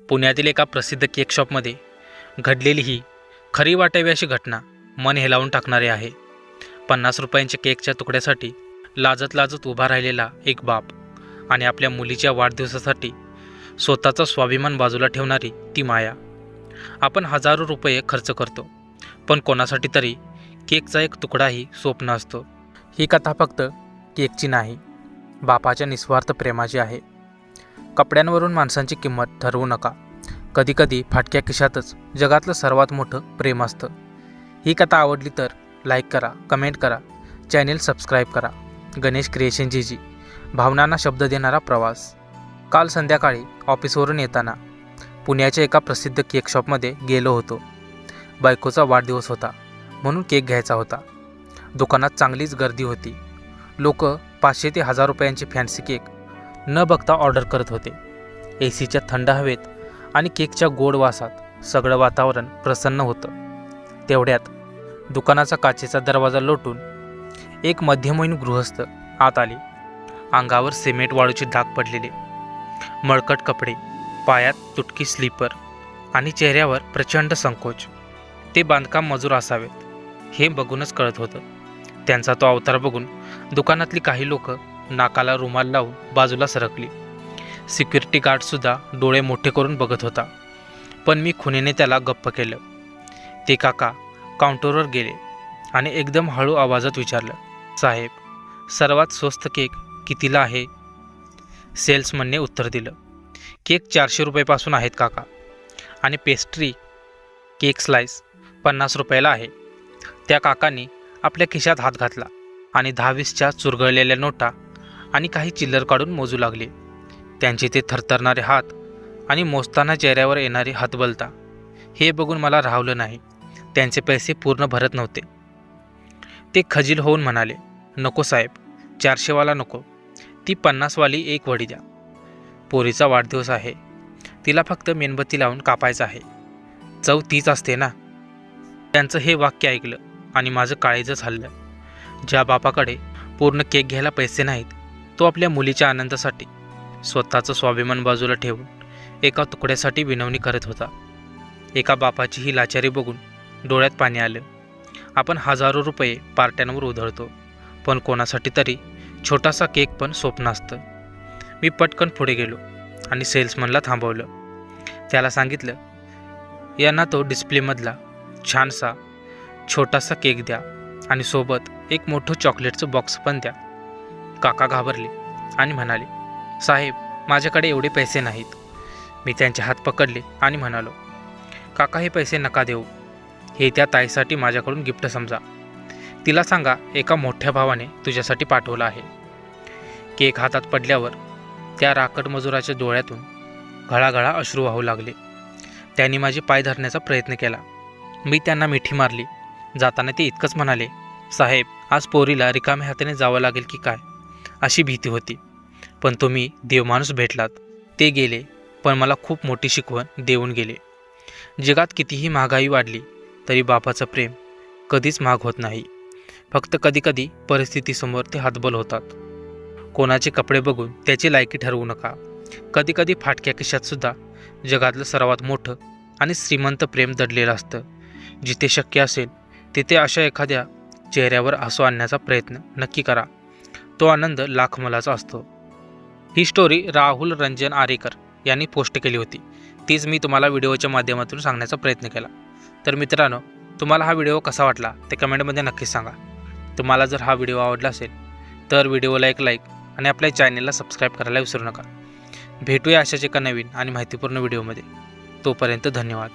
पुण्यातील एका प्रसिद्ध केक शॉपमध्ये घडलेली ही खरी वाटावी अशी घटना मन हेलावून टाकणारी आहे। 50 रुपयांच्या केकच्या तुकड्यासाठी लाजत लाजत उभा राहिलेला एक बाप आणि आपल्या मुलीच्या वाढदिवसासाठी स्वतःचा स्वाभिमान बाजूला ठेवणारी ती माया। आपण हजारो रुपये खर्च करतो, पण कोणासाठी तरी केकचा एक तुकडाही स्वप्न असतो। ही कथा फक्त केकची नाही, बापाच्या निस्वार्थ प्रेमाची आहे। कपड्यांवरून माणसांची किंमत ठरवू नका, कधीकधी फाटक्या खिशातच जगातलं सर्वात मोठं प्रेम असतं। ही कथा आवडली तर लाईक करा, कमेंट करा, चॅनेल सबस्क्राईब करा। गणेश क्रिएशन जीजी, भावनांना शब्द देणारा प्रवास। काल संध्याकाळी ऑफिसवरून येताना पुण्याच्या एका प्रसिद्ध केक शॉपमध्ये गेलो होतो। बायकोचा वाढदिवस होता म्हणून केक घ्यायचा होता। दुकानात चांगलीच गर्दी होती। लोक 500 ते 1000 रुपयांचे फॅन्सी केक न बघता ऑर्डर करत होते। एसीच्या थंड हवेत आणि केकच्या गोड वासात सगळं वातावरण प्रसन्न होतं। तेवढ्यात दुकानाचा काचेचा दरवाजा लोटून एक मध्यमवयीन गृहस्थ आत आले। अंगावर सिमेंट वाळूचे डाग पडलेले, मळकट कपडे, पायात तुटकी स्लीपर आणि चेहऱ्यावर प्रचंड संकोच। ते बांधकाम मजूर असावेत हे बघूनच कळत होतं। त्यांचा तो अवतार बघून दुकानातली काही लोक नाकाला रुमाल लावून बाजूला सरकली। सिक्युरिटी गार्डसुद्धा डोळे मोठे करून बघत होता, पण मी खुनीने त्याला गप्प केलं। ते काका काउंटरवर गेले आणि एकदम हळू आवाजात विचारलं, साहेब, सर्वात स्वस्त केक कितीला आहे? सेल्समनने उत्तर दिलं, केक 400 रुपयापासून आहेत काका, आणि पेस्ट्री केक स्लाइस 50 रुपयाला आहे। त्या काकांनी आपल्या खिशात हात घातला आणि 10-20च्या चुरगळलेल्या नोटा आणि काही चिल्लर काढून मोजू लागले। त्यांचे ते थरथरणारे हात आणि मोजताना चेहऱ्यावर येणारी हतबलता हे बघून मला राहवलं नाही। त्यांचे पैसे पूर्ण भरत नव्हते। ते खजील होऊन म्हणाले, नको साहेब, 400 वाला नको, ती 50 वाली एक वडी द्या। पोरीचा वाढदिवस आहे, तिला फक्त मेणबत्ती लावून कापायचं आहे, चव तीच असते ना। त्यांचं हे वाक्य ऐकलं आणि माझं काळीजच हललं। ज्या बापाकडे पूर्ण केक घ्यायला पैसे नाहीत, तो आपल्या मुलीच्या आनंदासाठी स्वतःचं स्वाभिमान बाजूला ठेवून एका तुकड्यासाठी विनवणी करत होता। एका बापाची ही लाचारी बघून डोळ्यात पाणी आलं। आपण हजारो रुपये पार्ट्यांवर उधळतो, पण कोणासाठी तरी छोटासा केक पण स्वप्न असतं। मी पटकन पुढे गेलो आणि सेल्समनला थांबवलं। त्याला सांगितलं, यांना तो डिस्प्लेमधला छानसा छोटासा केक द्या आणि सोबत एक मोठं चॉकलेटचं बॉक्स पण द्या। काका घाबरले आणि म्हणाले, साहेब, माझ्याकडे एवढे पैसे नाहीत। मी त्यांचे हात पकडले आणि म्हणालो, काका, हे पैसे नका देऊ, हे त्या ताईसाठी माझ्याकडून गिफ्ट समजा। तिला सांगा एका मोठ्या भावाने तुझ्यासाठी पाठवलं आहे। केक हातात पडल्यावर त्या राकट मजुराच्या डोळ्यातून घळाघळा अश्रू वाहू लागले। त्यांनी माझे पाय धरण्याचा प्रयत्न केला। मी त्यांना मिठी मारली। जाताना ते इतकंच म्हणाले, साहेब, आज पोरीला रिकाम्या हाताने जावं लागेल की काय अशी भीती होती, पण तुम्ही देवमाणूस भेटलात। ते गेले, पण मला खूप मोठी शिकवण देऊन गेले। जगात कितीही महागाई वाढली तरी बापाचं प्रेम कधीच महाग होत नाही, फक्त कधीकधी परिस्थितीसमोर ते हतबल होतात। कोणाचे कपडे बघून त्याची लायकी ठरवू नका। कधीकधी फाटक्या खिशातसुद्धा जगातलं सर्वात मोठं आणि श्रीमंत प्रेम दडलेलं असतं। जिथे शक्य असेल तिथे अशा एखाद्या चेहऱ्यावर हसू आणण्याचा प्रयत्न नक्की करा, तो आनंद लाख मोलाचा असतो। ही स्टोरी राहुल रंजन आरेकर यांनी पोस्ट केली होती, तीच मी तुम्हाला व्हिडिओच्या माध्यमातून सांगण्याचा प्रयत्न केला। तर मित्रांनो, तुम्हाला हा व्हिडिओ कसा वाटला ते कमेंटमध्ये नक्कीच सांगा। तुम्हाला जर हा व्हिडिओ आवडला असेल तर व्हिडिओला एक लाईक आणि आपल्या चॅनेलला सबस्क्राईब करायला विसरू नका। भेटूया अशाच एका नवीन आणि माहितीपूर्ण व्हिडिओमध्ये। तोपर्यंत धन्यवाद।